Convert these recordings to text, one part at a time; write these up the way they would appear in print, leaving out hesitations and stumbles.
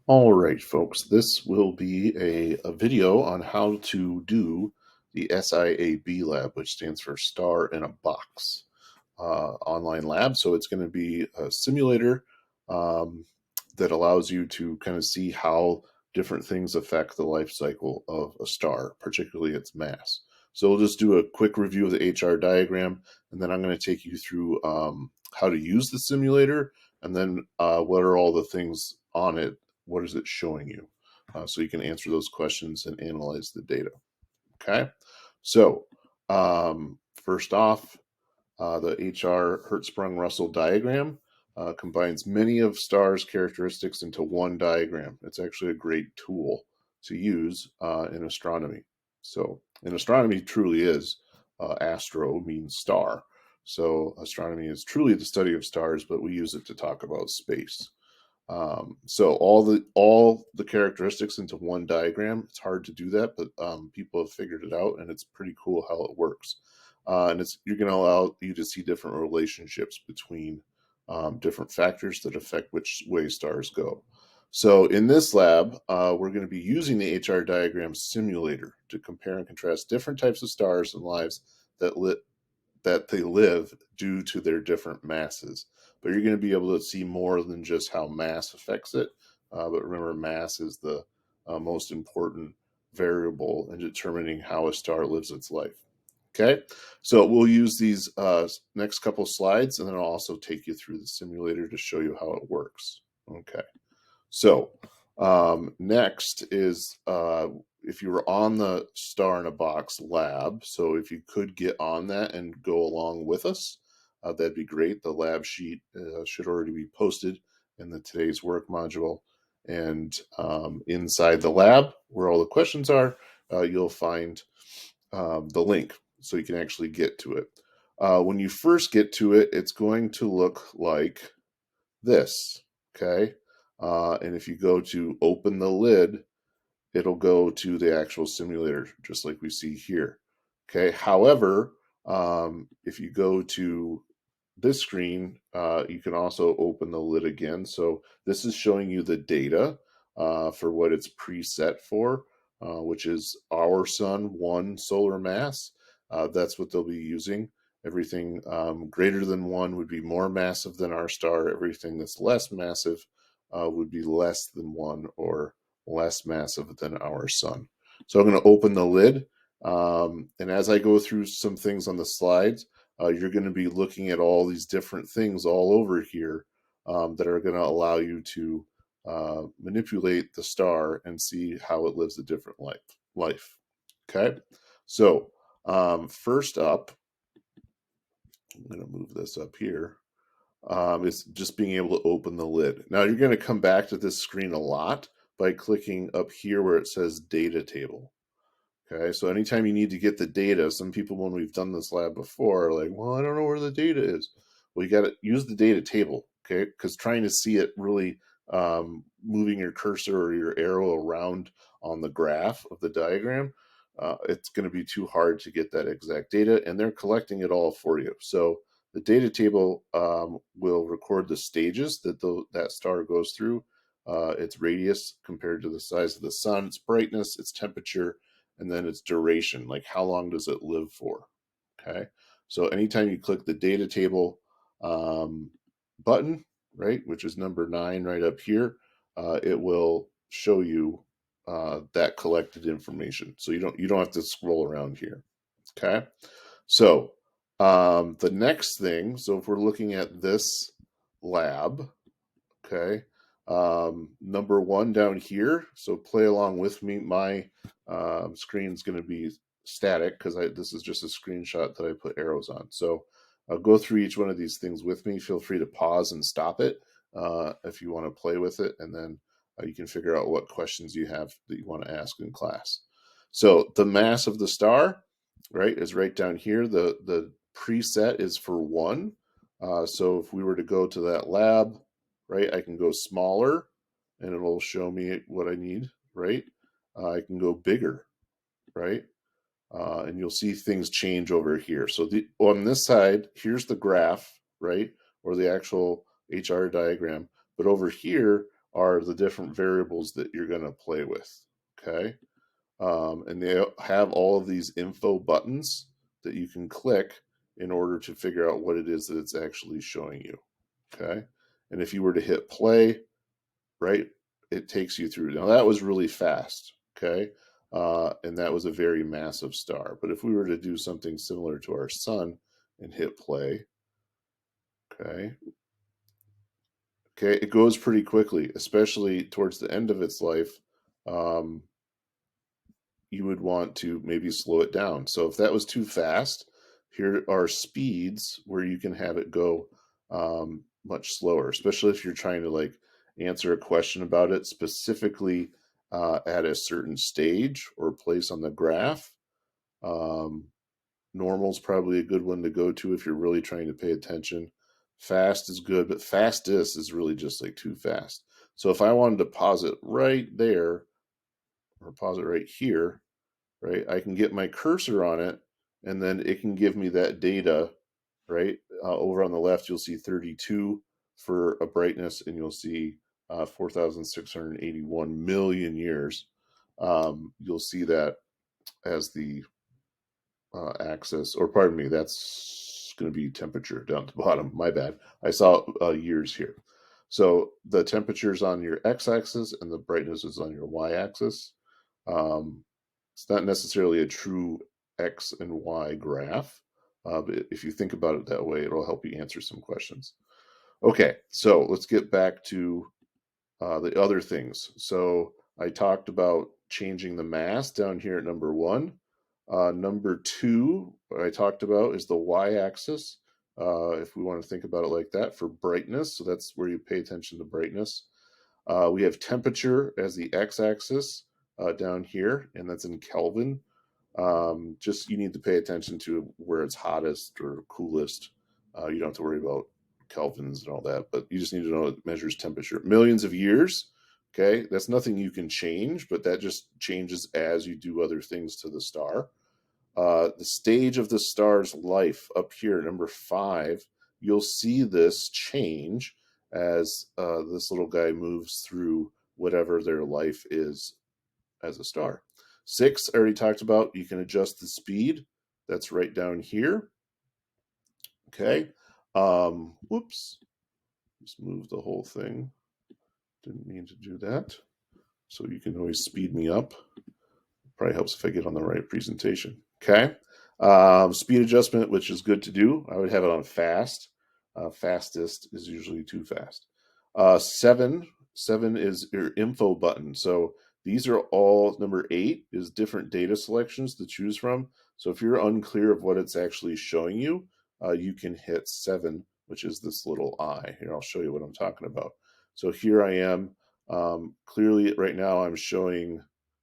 All right, folks, this will be a video on how to do the SIAB lab, which stands for Star in a Box online lab. So it's going to be a simulator um, that allows you to kind of see how different things affect the life cycle of a star, particularly its mass. So we'll just do a quick review of the HR diagram, and then I'm going to take you through how to use the simulator, and then what are all the things on it, what is it showing you? So you can answer those questions and analyze the data. Okay, so first off, the HR Hertzsprung-Russell diagram combines many of stars' characteristics into one diagram. It's actually a great tool to use in astronomy. So, in astronomy, truly is astro means star. So, astronomy is truly the study of stars, but we use it to talk about space. So all the characteristics into one diagram. It's hard to do that, but people have figured it out, and it's pretty cool how it works. And you're going to allow you to see different relationships between different factors that affect which way stars go. So in this lab, we're going to be using the HR diagram simulator to compare and contrast different types of stars and lives that they live due to their different masses. But you're going to be able to see more than just how mass affects it. But remember, mass is the most important variable in determining how a star lives its life. Okay, so we'll use these next couple slides, and then I'll also take you through the simulator to show you how it works. Okay, so next is if you were on the Star in a Box lab, so if you could get on that and go along with us, that'd be great. The lab sheet should already be posted in the today's work module. And inside the lab, where all the questions are, you'll find the link so you can actually get to it. When you first get to it, it's going to look like this, okay? And if you go to open the lid, it'll go to the actual simulator, just like we see here. Okay. However, if you go to this screen, you can also open the lid again. So this is showing you the data for what it's preset for, which is our sun, 1 solar mass. That's what they'll be using. Everything greater than 1 would be more massive than our star. Everything that's less massive would be less than 1 or less massive than our sun. So I'm going to open the lid. And as I go through some things on the slides, you're going to be looking at all these different things all over here that are going to allow you to manipulate the star and see how it lives a different life. Okay, so first up, I'm going to move this up here. Is just being able to open the lid. Now you're going to come back to this screen a lot by clicking up here where it says data table. Okay, so anytime you need to get the data, some people, when we've done this lab before, are like, well, I don't know where the data is. Well, you got to use the data table, okay? Because trying to see it really moving your cursor or your arrow around on the graph of the diagram, it's going to be too hard to get that exact data, and they're collecting it all for you. So the data table will record the stages that that star goes through, its radius compared to the size of the sun, its brightness, its temperature, and then its duration, like how long does it live for. Okay, so anytime you click the data table button, right, which is number 9 right up here, it will show you that collected information. So you don't have to scroll around here. Okay, so the next thing, so if we're looking at this lab, okay, number 1 down here, so play along with me. My screen is going to be static because this is just a screenshot that I put arrows on. So I'll go through each one of these things with me. Feel free to pause and stop it if you want to play with it, and then you can figure out what questions you have that you want to ask in class. So the mass of the star, right, is right down here. The preset is for 1. So if we were to go to that lab, right, I can go smaller and it'll show me what I need, right? I can go bigger, right? And you'll see things change over here. So on this side, here's the graph, right? Or the actual HR diagram. But over here, are the different variables that you're going to play with. Okay. And they have all of these info buttons that you can click in order to figure out what it is that it's actually showing you. Okay. And if you were to hit play, right, it takes you through. Now that was really fast. Okay. And that was a very massive star. But if we were to do something similar to our sun and hit play, okay, it goes pretty quickly, especially towards the end of its life. Um, you would want to maybe slow it down. So if that was too fast, here are speeds where you can have it go much slower, especially if you're trying to like answer a question about it specifically at a certain stage or place on the graph. Um, Normal is probably a good one to go to if you're really trying to pay attention. Fast is good, but fastest is really just like too fast. So if I wanted to pause it right there or pause it right here, right, I can get my cursor on it and then it can give me that data, right? Over on the left, you'll see 32 for a brightness and you'll see 4,681 million years. You'll see that as the axis, or pardon me, that's going to be temperature down at the bottom. My bad. I saw years here. So the temperature is on your x-axis and the brightness is on your y-axis. It's not necessarily a true x and y graph, but if you think about it that way, it'll help you answer some questions. Okay, so let's get back to the other things. So I talked about changing the mass down here at number 1. Number 2, what I talked about is the y-axis. If we want to think about it like that for brightness, so that's where you pay attention to brightness. We have temperature as the x-axis down here, and that's in Kelvin. Just you need to pay attention to where it's hottest or coolest. You don't have to worry about kelvins and all that, but you just need to know it measures temperature. Millions of years, okay, that's nothing you can change, but that just changes as you do other things to the star. The stage of the star's life up here, number 5, you'll see this change as this little guy moves through whatever their life is as a star. 6, I already talked about. You can adjust the speed. That's right down here. Okay. Whoops. Just move the whole thing. Didn't mean to do that. So you can always speed me up. Probably helps if I get on the right presentation. Okay. Speed adjustment, which is good to do. I would have it on fast. Fastest is usually too fast. 7 is your info button. So these are all, number 8 is different data selections to choose from. So if you're unclear of what it's actually showing you, you can hit 7, which is this little eye. Here, I'll show you what I'm talking about. So here I am. Clearly right now I'm showing,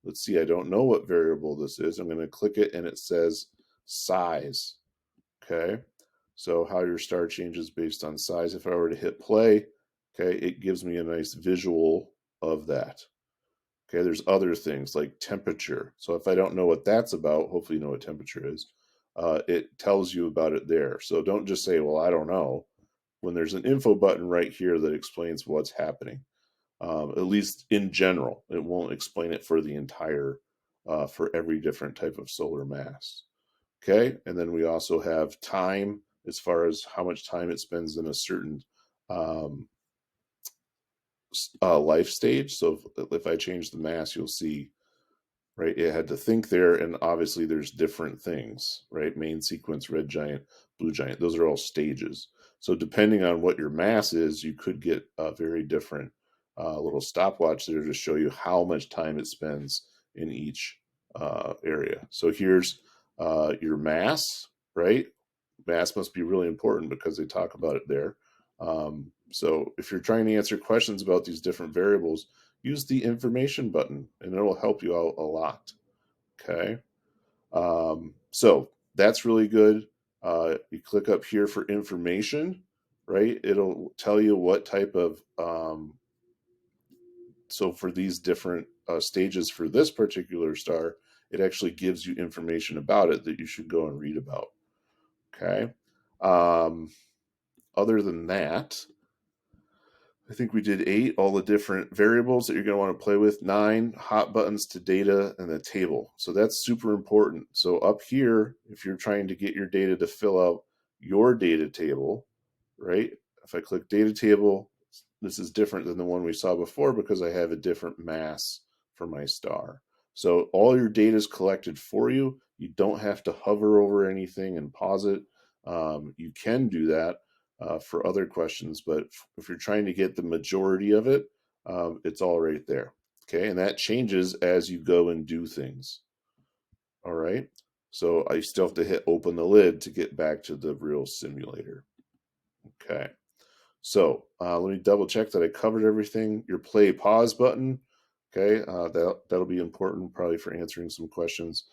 let's see, I don't know what variable this is. I'm going to click it and it says size. Okay. So how your star changes based on size. If I were to hit play, okay, it gives me a nice visual of that. Okay, there's other things like temperature. So if I don't know what that's about, hopefully you know what temperature is. It tells you about it there. So don't just say, well, I don't know, when there's an info button right here that explains what's happening. At least in general, it won't explain it for the entire, for every different type of solar mass. Okay, and then we also have time as far as how much time it spends in a certain um, life stage. So if I change the mass, you'll see, right, it had to think there, and obviously there's different things, right? Main sequence, red giant, blue giant, those are all stages. So depending on what your mass is, you could get a very different little stopwatch there to show you how much time it spends in each area. So here's your mass, right? Mass must be really important because they talk about it there. So if you're trying to answer questions about these different variables, use the information button and it'll help you out a lot. Okay. So that's really good. You click up here for information, right? It'll tell you what type of, so for these different stages for this particular star, it actually gives you information about it that you should go and read about. Okay. Other than that, I think we did 8, all the different variables that you're going to want to play with. 9, hot buttons to data and the table. So that's super important. So up here, if you're trying to get your data to fill out your data table, right? If I click data table, this is different than the one we saw before because I have a different mass for my star. So all your data is collected for you. You don't have to hover over anything and pause it. You can do that for other questions, but if you're trying to get the majority of it, it's all right there. Okay, and that changes as you go and do things. All right, so I still have to hit open the lid to get back to the real simulator. Okay, so let me double check that I covered everything. Your play pause button, okay, that'll be important probably for answering some questions.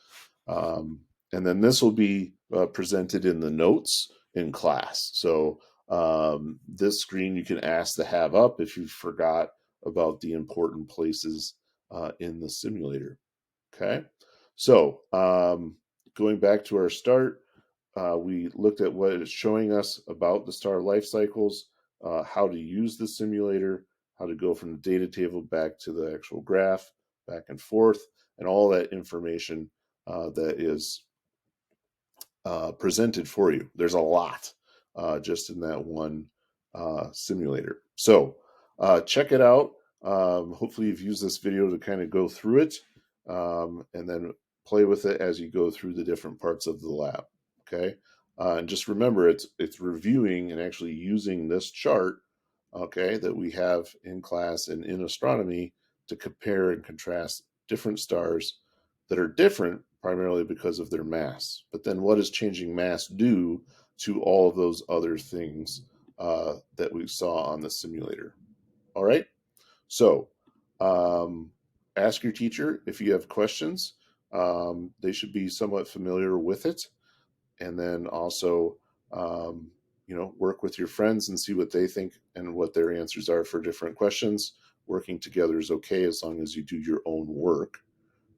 And then this will be presented in the notes in class. So this screen you can ask to have up if you forgot about the important places in the simulator. Okay, so going back to our start, we looked at what it's showing us about the star life cycles, how to use the simulator, how to go from the data table back to the actual graph, back and forth, and all that information that is presented for you. There's a lot just in that one simulator. So check it out. Hopefully you've used this video to kind of go through it and then play with it as you go through the different parts of the lab. Okay. And just remember, it's reviewing and actually using this chart, okay, that we have in class and in astronomy to compare and contrast different stars that are different primarily because of their mass. But then what does changing mass do to all of those other things that we saw on the simulator? All right. So ask your teacher if you have questions. They should be somewhat familiar with it. And then also, work with your friends and see what they think and what their answers are for different questions. Working together is okay as long as you do your own work.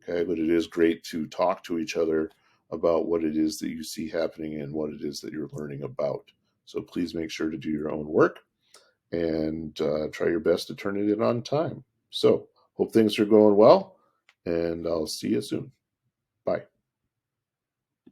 Okay, but it is great to talk to each other about what it is that you see happening and what it is that you're learning about. So please make sure to do your own work and try your best to turn it in on time. So hope things are going well, and I'll see you soon. Bye.